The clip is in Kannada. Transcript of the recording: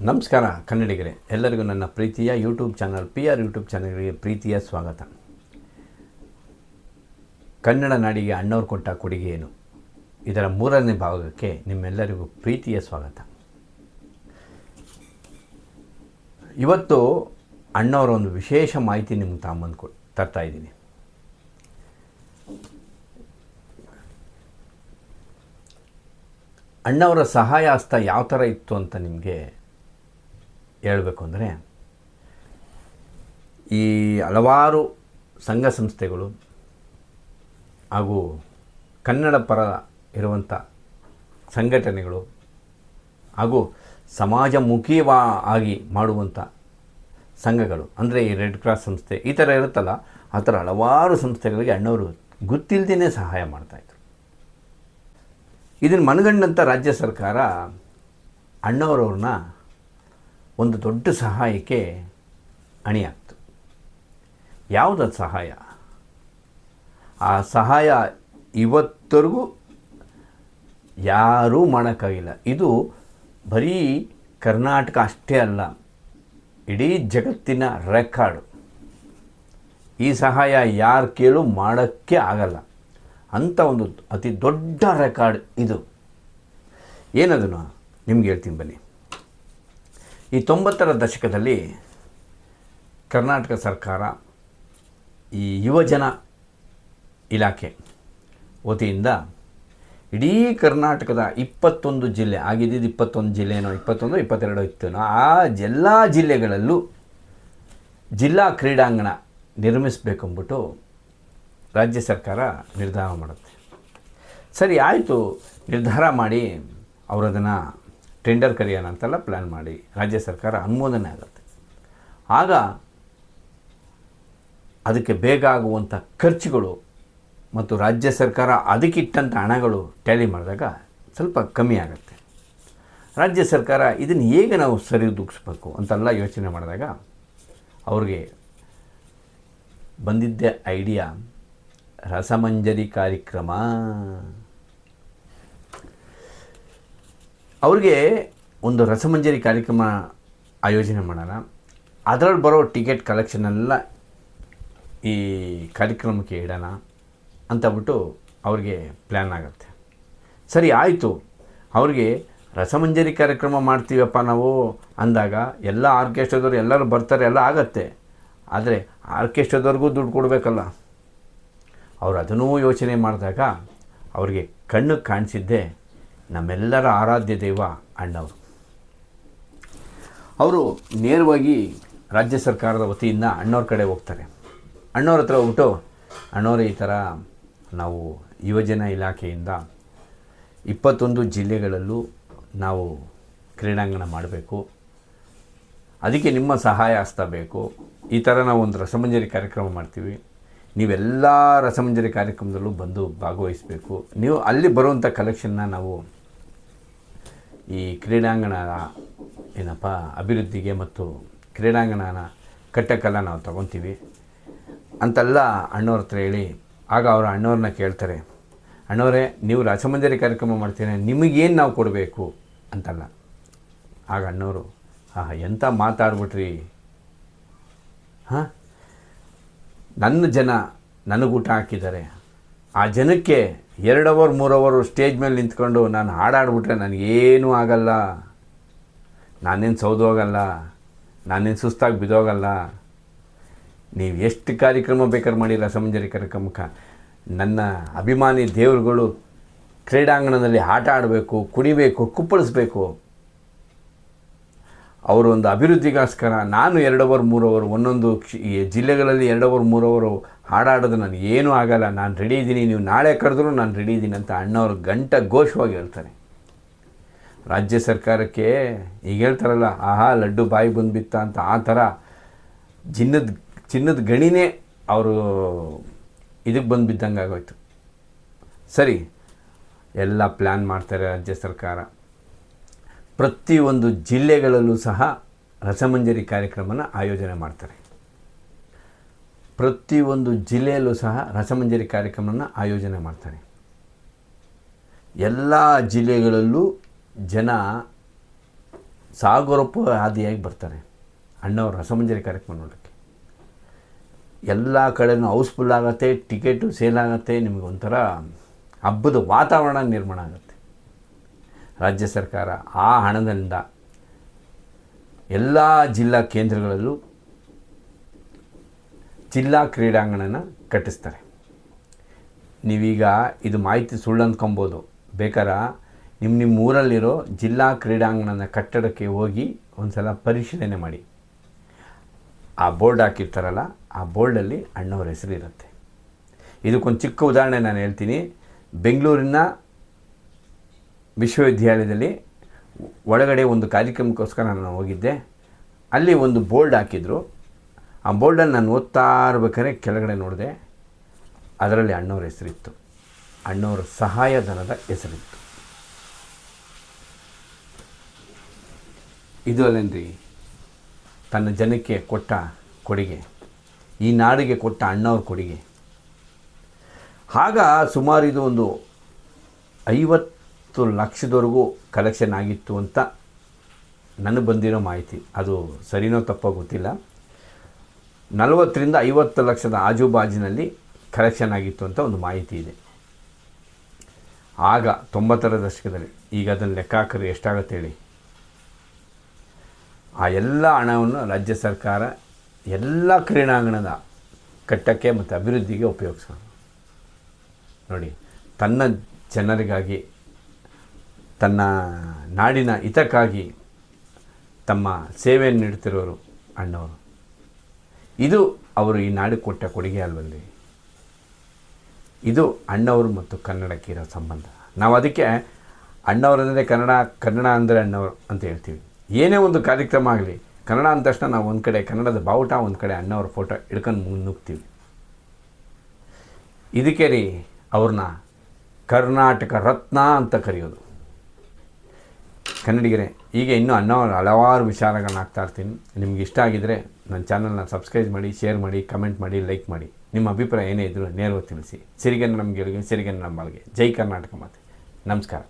ನಮಸ್ಕಾರ ಕನ್ನಡಿಗರೇ, ಎಲ್ಲರಿಗೂ ನನ್ನ ಪ್ರೀತಿಯ ಯೂಟ್ಯೂಬ್ ಚಾನಲ್ PR ಯೂಟ್ಯೂಬ್ ಚಾನಲ್ಗೆ ಪ್ರೀತಿಯ ಸ್ವಾಗತ. ಕನ್ನಡ ನಾಡಿಗೆ ಅಣ್ಣವ್ರು ಕೊಟ್ಟ ಕೊಡುಗೆ ಏನು, ಇದರ 3ನೇ ಭಾಗಕ್ಕೆ ನಿಮ್ಮೆಲ್ಲರಿಗೂ ಪ್ರೀತಿಯ ಸ್ವಾಗತ. ಇವತ್ತು ಅಣ್ಣವರ ಒಂದು ವಿಶೇಷ ಮಾಹಿತಿ ನಿಮ್ಗೆ ತರ್ತಾ ಇದ್ದೀನಿ. ಅಣ್ಣವರ ಸಹಾಯ ಹಸ್ತ ಯಾವ ಥರ ಇತ್ತು ಅಂತ ನಿಮಗೆ ಹೇಳಬೇಕು ಅಂದರೆ, ಈ ಹಲವಾರು ಸಂಘ ಸಂಸ್ಥೆಗಳು ಹಾಗೂ ಕನ್ನಡ ಪರ ಇರುವಂಥ ಸಂಘಟನೆಗಳು ಹಾಗೂ ಸಮಾಜಮುಖಿಯಾಗಿ ಮಾಡುವಂಥ ಸಂಘಗಳು ಅಂದರೆ ಈ ರೆಡ್ ಕ್ರಾಸ್ ಸಂಸ್ಥೆ ಈ ಥರ ಇರುತ್ತಲ್ಲ, ಆ ಥರ ಹಲವಾರು ಸಂಸ್ಥೆಗಳಿಗೆ ಅಣ್ಣವರು ಗೊತ್ತಿಲ್ಲದೇ ಸಹಾಯ ಮಾಡ್ತಾಯಿದ್ರು. ಇದನ್ನು ಮನಗಂಡಂಥ ರಾಜ್ಯ ಸರ್ಕಾರ ಅಣ್ಣವರವ್ರನ್ನ ಒಂದು ದೊಡ್ಡ ಸಹಾಯಕ್ಕೆ ಅಣಿಯಾಗ್ತು. ಯಾವುದದು ಸಹಾಯ? ಆ ಸಹಾಯ ಇವತ್ತರೆಗೂ ಯಾರೂ ಮಾಡೋಕ್ಕಾಗಿಲ್ಲ. ಇದು ಬರೀ ಕರ್ನಾಟಕ ಅಷ್ಟೇ ಅಲ್ಲ, ಇಡೀ ಜಗತ್ತಿನ ರೆಕಾರ್ಡು. ಈ ಸಹಾಯ ಯಾರು ಕೇಳು ಮಾಡೋಕ್ಕೆ ಆಗಲ್ಲ ಅಂಥ ಒಂದು ಅತಿ ದೊಡ್ಡ ರೆಕಾರ್ಡ್ ಇದು. ಏನದನ್ನು ನಿಮ್ಗೆ ಹೇಳ್ತೀನಿ ಬನ್ನಿ. ಈ 90ರ ದಶಕದಲ್ಲಿ ಕರ್ನಾಟಕ ಸರ್ಕಾರ ಈ ಯುವಜನ ಇಲಾಖೆ ವತಿಯಿಂದ ಇಡೀ ಕರ್ನಾಟಕದ 21 ಜಿಲ್ಲೆ ಆಗಿದ್ದು 21 ಜಿಲ್ಲೆನೋ 21 22 ಇತ್ತು, ಆ ಎಲ್ಲ ಜಿಲ್ಲೆಗಳಲ್ಲೂ ಜಿಲ್ಲಾ ಕ್ರೀಡಾಂಗಣ ನಿರ್ಮಿಸಬೇಕೆಂದ್ಬಿಟ್ಟು ರಾಜ್ಯ ಸರ್ಕಾರ ನಿರ್ಧಾರ ಮಾಡುತ್ತೆ. ಸರಿ ಆಯಿತು, ನಿರ್ಧಾರ ಮಾಡಿ ಅವರು ಅದನ್ನು ಟೆಂಡರ್ ಕರೆಯೋಣ ಅಂತೆಲ್ಲ ಪ್ಲ್ಯಾನ್ ಮಾಡಿ ರಾಜ್ಯ ಸರ್ಕಾರ ಅನುಮೋದನೆ ಆಗುತ್ತೆ. ಆಗ ಅದಕ್ಕೆ ಬೇಗ ಆಗುವಂಥ ಖರ್ಚುಗಳು ಮತ್ತು ರಾಜ್ಯ ಸರ್ಕಾರ ಅದಕ್ಕಿಟ್ಟಂಥ ಹಣಗಳು ಟ್ಯಾಲಿ ಮಾಡಿದಾಗ ಸ್ವಲ್ಪ ಕಮ್ಮಿ ಆಗುತ್ತೆ. ರಾಜ್ಯ ಸರ್ಕಾರ ಇದನ್ನು ಹೇಗೆ ನಾವು ಸರಿದೂಗಿಸ್ಬೇಕು ಅಂತೆಲ್ಲ ಯೋಚನೆ ಮಾಡಿದಾಗ ಅವ್ರಿಗೆ ಬಂದಿದ್ದ ಐಡಿಯಾ ರಸಮಂಜರಿ ಕಾರ್ಯಕ್ರಮ. ಅವ್ರಿಗೆ ಒಂದು ರಸಮಂಜರಿ ಕಾರ್ಯಕ್ರಮ ಆಯೋಜನೆ ಮಾಡೋಣ, ಅದರಲ್ಲಿ ಬರೋ ಟಿಕೆಟ್ ಕಲೆಕ್ಷನ್ ಎಲ್ಲ ಈ ಕಾರ್ಯಕ್ರಮಕ್ಕೆ ಇಡೋಣ ಅಂತಬಿಟ್ಟು ಅವ್ರಿಗೆ ಪ್ಲ್ಯಾನ್ ಆಗುತ್ತೆ. ಸರಿ ಆಯಿತು, ಅವ್ರಿಗೆ ರಸಮಂಜರಿ ಕಾರ್ಯಕ್ರಮ ಮಾಡ್ತೀವಪ್ಪ ನಾವು ಅಂದಾಗ ಎಲ್ಲ ಆರ್ಕೆಸ್ಟ್ರಾದವ್ರು ಎಲ್ಲರೂ ಬರ್ತಾರೆ, ಎಲ್ಲ ಆಗತ್ತೆ. ಆದರೆ ಆರ್ಕೆಸ್ಟ್ರಾದವ್ರಿಗೂ ದುಡ್ಡು ಕೊಡಬೇಕಲ್ಲ. ಅವರು ಅದನ್ನೂ ಯೋಚನೆ ಮಾಡಿದಾಗ ಅವ್ರಿಗೆ ಕಣ್ಣಿಗೆ ಕಾಣಿಸಿದ್ದೆ ನಮ್ಮೆಲ್ಲರ ಆರಾಧ್ಯ ದೈವ ಅಣ್ಣವರು. ಅವರು ನೇರವಾಗಿ ರಾಜ್ಯ ಸರ್ಕಾರದ ವತಿಯಿಂದ ಅಣ್ಣವ್ರ ಕಡೆ ಹೋಗ್ತಾರೆ. ಅಣ್ಣವ್ರ ಹತ್ರ ಹೋಗ್ಬಿಟ್ಟು, ಅಣ್ಣವ್ರ ಈ ಥರ ನಾವು ಯುವಜನ ಇಲಾಖೆಯಿಂದ 21 ಜಿಲ್ಲೆಗಳಲ್ಲೂ ನಾವು ಕ್ರೀಡಾಂಗಣ ಮಾಡಬೇಕು, ಅದಕ್ಕೆ ನಿಮ್ಮ ಸಹಾಯ ಹಸ್ತ ಬೇಕು. ಈ ಥರ ನಾವು ಒಂದು ರಸಮಂಜರಿ ಕಾರ್ಯಕ್ರಮ ಮಾಡ್ತೀವಿ, ನೀವೆಲ್ಲ ರಸಮಂಜರಿ ಕಾರ್ಯಕ್ರಮದಲ್ಲೂ ಬಂದು ಭಾಗವಹಿಸಬೇಕು. ನೀವು ಅಲ್ಲಿ ಬರುವಂಥ ಕಲೆಕ್ಷನ್ನ ನಾವು ಈ ಕ್ರೀಡಾಂಗಣ ಏನಪ್ಪ ಅಭಿವೃದ್ಧಿಗೆ ಮತ್ತು ಕ್ರೀಡಾಂಗಣನ ಕಟ್ಟಕ್ಕೆಲ್ಲ ನಾವು ತಗೊತೀವಿ ಅಂತೆಲ್ಲ ಅಣ್ಣವ್ರ ಹತ್ರ ಹೇಳಿ, ಆಗ ಅವರು ಅಣ್ಣವ್ರನ್ನ ಕೇಳ್ತಾರೆ, ಅಣ್ಣವರೇ ನೀವು ರಸಮಂಜರಿ ಕಾರ್ಯಕ್ರಮ ಮಾಡ್ತೀರಾ, ನಿಮಗೇನು ನಾವು ಕೊಡಬೇಕು ಅಂತಲ್ಲ. ಆಗ ಅಣ್ಣವರು ಎಂಥ ಮಾತಾಡ್ಬಿಟ್ರಿ, ನನ್ನ ಜನ ನನಗೂಟ ಹಾಕಿದ್ದಾರೆ, ಆ ಜನಕ್ಕೆ 2 ಅವರ್ 3 ಅವರ್ ಸ್ಟೇಜ್ ಮೇಲೆ ನಿಂತ್ಕೊಂಡು ನಾನು ಹಾಡಾಡ್ಬಿಟ್ರೆ ನನಗೇನೂ ಆಗಲ್ಲ, ನಾನೇನು ಸೌದೋಗಲ್ಲ, ನಾನೇನು ಸುಸ್ತಾಗಿ ಬಿದ್ದೋಗಲ್ಲ. ನೀವು ಎಷ್ಟು ಕಾರ್ಯಕ್ರಮ ಬೇಕಾದ್ರೆ ಮಾಡಿ ರಸಮಂಜರಿ ಕಾರ್ಯಕ್ರಮಕ್ಕೆ, ನನ್ನ ಅಭಿಮಾನಿ ದೇವರುಗಳು ಕ್ರೀಡಾಂಗಣದಲ್ಲಿ ಆಟ ಆಡಬೇಕು, ಕುಣಿಬೇಕು, ಕುಪ್ಪಳಿಸ್ಬೇಕು. ಅವರು ಒಂದು ಅಭಿವೃದ್ಧಿಗೋಸ್ಕರ ನಾನು 2 ಅವರ್ 3 ಅವರ್ ಒಂದೊಂದು ಜಿಲ್ಲೆಗಳಲ್ಲಿ 2 ಅವರ್ 3 ಅವರು ಹಾಡಾಡೋದು ನನಗೇನೂ ಆಗಲ್ಲ, ನಾನು ರೆಡಿ ಇದ್ದೀನಿ, ನೀವು ನಾಳೆ ಕರೆದ್ರೂ ನಾನು ರೆಡಿ ಇದ್ದೀನಿ ಅಂತ ಅಣ್ಣವ್ರು ಘೋಷವಾಗಿ ಹೇಳ್ತಾರೆ. ರಾಜ್ಯ ಸರ್ಕಾರಕ್ಕೆ ಈಗ ಹೇಳ್ತಾರಲ್ಲ, ಲಡ್ಡು ಬಾಯಿ ಬಂದುಬಿತ್ತ ಅಂತ, ಆ ಥರ ಚಿನ್ನದ ಗಣಿನೇ ಅವರು ಇದಕ್ಕೆ ಬಂದುಬಿದ್ದಂಗೆ ಆಗೋಯ್ತು. ಸರಿ, ಎಲ್ಲ ಪ್ಲ್ಯಾನ್ ಮಾಡ್ತಾರೆ ರಾಜ್ಯ ಸರ್ಕಾರ. ಪ್ರತಿಯೊಂದು ಜಿಲ್ಲೆಗಳಲ್ಲೂ ಸಹ ರಸಮಂಜರಿ ಕಾರ್ಯಕ್ರಮನ ಆಯೋಜನೆ ಮಾಡ್ತಾರೆ. ಪ್ರತಿಯೊಂದು ಜಿಲ್ಲೆಯಲ್ಲೂ ಸಹ ರಸಮಂಜರಿ ಕಾರ್ಯಕ್ರಮನ ಆಯೋಜನೆ ಮಾಡ್ತಾರೆ. ಎಲ್ಲ ಜಿಲ್ಲೆಗಳಲ್ಲೂ ಜನ ಸಾಗರಪ್ಪು ಆದಿಯಾಗಿ ಬರ್ತಾರೆ ಅಣ್ಣವ್ರ ರಸಮಂಜರಿ ಕಾರ್ಯಕ್ರಮ ನೋಡೋಕ್ಕೆ. ಎಲ್ಲ ಕಡೆನೂ ಹೌಸ್ಫುಲ್ ಆಗುತ್ತೆ, ಟಿಕೆಟು ಸೇಲ್ ಆಗುತ್ತೆ, ನಿಮಗೆ ಒಂಥರ ಹಬ್ಬದ ವಾತಾವರಣ ನಿರ್ಮಾಣ ಆಗುತ್ತೆ. ರಾಜ್ಯ ಸರ್ಕಾರ ಆ ಹಣದಿಂದ ಎಲ್ಲ ಜಿಲ್ಲಾ ಕೇಂದ್ರಗಳಲ್ಲೂ ಜಿಲ್ಲಾ ಕ್ರೀಡಾಂಗಣನ ಕಟ್ಟಿಸ್ತಾರೆ. ನೀವೀಗ ಇದು ಮಾಹಿತಿ ಸುಳ್ಳು ಅಂದ್ಕೊಬೋದು, ಬೇಕಾದ್ರೆ ನಿಮ್ಮ ಊರಲ್ಲಿರೋ ಜಿಲ್ಲಾ ಕ್ರೀಡಾಂಗಣದ ಕಟ್ಟಡಕ್ಕೆ ಹೋಗಿ ಒಂದು ಸಲ ಪರಿಶೀಲನೆ ಮಾಡಿ. ಆ ಬೋರ್ಡ್ ಹಾಕಿರ್ತಾರಲ್ಲ, ಆ ಬೋರ್ಡಲ್ಲಿ ಅಣ್ಣವ್ರ ಹೆಸರು ಇರುತ್ತೆ. ಇದಕ್ಕೊಂದು ಚಿಕ್ಕ ಉದಾಹರಣೆ ನಾನು ಹೇಳ್ತೀನಿ. ಬೆಂಗಳೂರಿನ ವಿಶ್ವವಿದ್ಯಾಲಯದಲ್ಲಿ ಒಳಗಡೆ ಒಂದು ಕಾರ್ಯಕ್ರಮಕ್ಕೋಸ್ಕರ ನಾನು ಹೋಗಿದ್ದೆ. ಅಲ್ಲಿ ಒಂದು ಬೋರ್ಡ್ ಹಾಕಿದ್ರು. ಆ ಬೋರ್ಡಲ್ಲಿ ನಾನು ಓದ್ತಾ ಇರ್ಬೇಕಾದ್ರೆ ಕೆಳಗಡೆ ನೋಡಿದೆ, ಅದರಲ್ಲಿ ಅಣ್ಣವ್ರ ಹೆಸರಿತ್ತು, ಅಣ್ಣವ್ರ ಸಹಾಯಧನದ ಹೆಸರಿತ್ತು. ಇದು ಅಲ್ಲೇನ್ರಿ ತನ್ನ ಜನಕ್ಕೆ ಕೊಟ್ಟ ಕೊಡುಗೆ, ಈ ನಾಡಿಗೆ ಕೊಟ್ಟ ಅಣ್ಣವ್ರ ಕೊಡುಗೆ. ಆಗ ಸುಮಾರು ಇದು ಒಂದು 50 ಲಕ್ಷದವರೆಗೂ ಕಲೆಕ್ಷನ್ ಆಗಿತ್ತು ಅಂತ ನನಗೆ ಬಂದಿರೋ ಮಾಹಿತಿ. ಅದು ಸರಿನೋ ತಪ್ಪೋ ಗೊತ್ತಿಲ್ಲ. 40ರಿಂದ 50 ಲಕ್ಷದ ಆಜುಬಾಜಿನಲ್ಲಿ ಕಲೆಕ್ಷನ್ ಆಗಿತ್ತು ಅಂತ ಒಂದು ಮಾಹಿತಿ ಇದೆ. ಆಗ 90ರ ದಶಕದಲ್ಲಿ. ಈಗ ಅದನ್ನು ಲೆಕ್ಕ ಹಾಕಿದ್ರೆ ಎಷ್ಟಾಗುತ್ತೆ ಹೇಳಿ. ಆ ಎಲ್ಲ ಹಣವನ್ನು ರಾಜ್ಯ ಸರ್ಕಾರ ಎಲ್ಲ ಕ್ರೀಡಾಂಗಣದ ಕಟ್ಟಕ್ಕೆ ಮತ್ತು ಅಭಿವೃದ್ಧಿಗೆ ಉಪಯೋಗಿಸೋಣ. ನೋಡಿ, ತನ್ನ ಜನರಿಗಾಗಿ, ತನ್ನ ನಾಡಿನ ಹಿತಕ್ಕಾಗಿ ತಮ್ಮ ಸೇವೆಯನ್ನು ನೀಡ್ತಿರೋರು ಅಣ್ಣವರು. ಇದು ಅವರು ಈ ನಾಡಿಗೆ ಕೊಟ್ಟ ಕೊಡುಗೆ ಅಲ್ವಲ್ಲಿ. ಇದು ಅಣ್ಣವರು ಮತ್ತು ಕನ್ನಡಕ್ಕೆ ಇರೋ ಸಂಬಂಧ. ನಾವು ಅದಕ್ಕೆ ಅಣ್ಣವರಂದರೆ ಕನ್ನಡ, ಕನ್ನಡ ಅಂದರೆ ಅಣ್ಣವರು ಅಂತ ಹೇಳ್ತೀವಿ. ಏನೇ ಒಂದು ಕಾರ್ಯಕ್ರಮ ಆಗಲಿ, ಕನ್ನಡ ಅಂದ ತಕ್ಷಣ ನಾವು ಒಂದು ಕಡೆ ಕನ್ನಡದ ಬಾವುಟ, ಒಂದು ಕಡೆ ಅಣ್ಣವ್ರ ಫೋಟೋ ಹಿಡ್ಕೊಂಡು ಮುನ್ನುಗ್ತೀವಿ. ಇದಕ್ಕೆ ರೀ ಅವ್ರನ್ನ ಕರ್ನಾಟಕ ರತ್ನ ಅಂತ ಕರೆಯೋದು. ಕನ್ನಡಿಗರೇ, ಈಗ ಇನ್ನೂ ಅಣ್ಣವ್ರ ಹಲವಾರು ವಿಚಾರಗಳನ್ನ ಹಾಕ್ತಾ ಇರ್ತೀನಿ. ನಿಮ್ಗೆ ಇಷ್ಟ ಆಗಿದ್ದರೆ ನನ್ನ ಚಾನಲ್ನ ಸಬ್ಸ್ಕ್ರೈಬ್ ಮಾಡಿ, ಶೇರ್ ಮಾಡಿ, ಕಮೆಂಟ್ ಮಾಡಿ, ಲೈಕ್ ಮಾಡಿ. ನಿಮ್ಮ ಅಭಿಪ್ರಾಯ ಏನೇ ಇದ್ದರೂ ನೇರವಾಗಿ ತಿಳಿಸಿ. ಸಿರಿಗನ್ನಡ ನಮ್ಮ ಗೆಲುವಿಗೆ, ಸಿರಿಗನ್ನಡ ನಮ್ಮ ಬಾಳ್ಗೆ. ಜೈ ಕರ್ನಾಟಕ ಮಾತೆ. ನಮಸ್ಕಾರ.